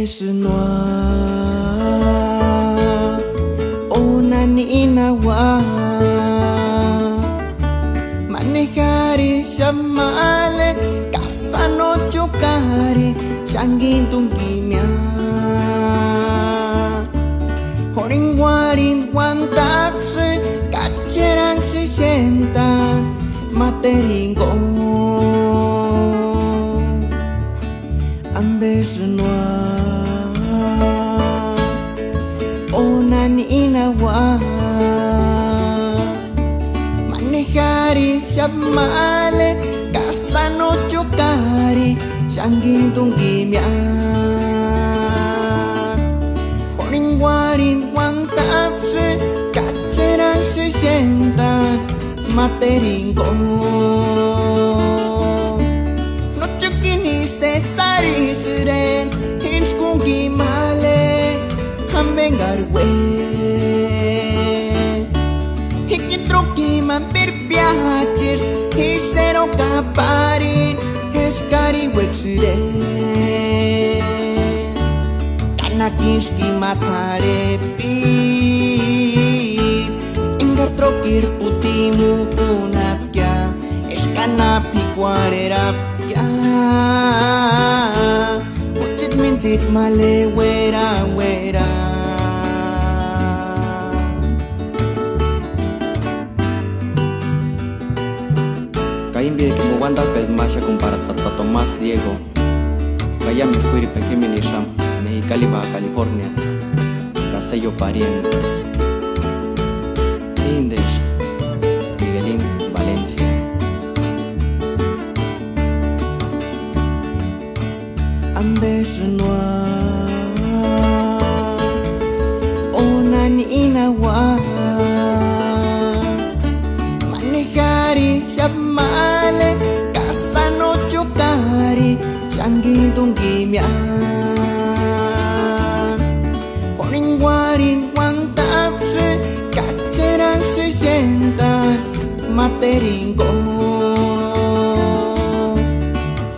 是暖，哦那你那哇，manejare shamale casa no chocare sangin tungkimya horing warin wan tapse kacherang se sientan materingo ambe是暖。Inawa manejare shamale casa no chocare sangin tungkimya horing warin wan tapse kacherang se sientan materingo no chukini se sari suren hinskungki male hambengarwe Hikitroki per piacer Hisero kaparin Heskari weksure Kanakiski matare pi Engar trokir putimu kunapya Eskanapi kuarerapya Uchit minsit male wera wera Kaimbir que muwanda ped masha compara tata Tomás Diego Kaya mi kuiri pekimi nisham Mexicali Baja California Casello pariente Indesh Miguelín Valencia Ambe是暖 Onan inawa Manejare shamale casa no chocare sangin tungkimya horing warin wan tapse kacherang se sientan materingo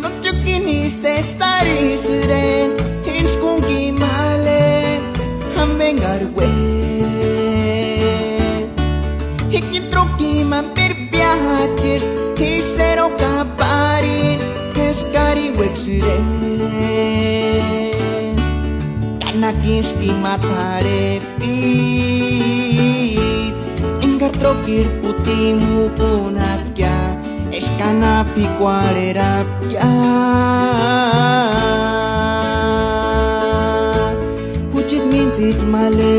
no chukini se sari suren hinskungki male hambengarwe hikitroki per piacer Hisero kaparin Heskari weksure Kanakiski matare pit Engar trokir putimu punapya Eskanapi kuarerapya Huchit minsit male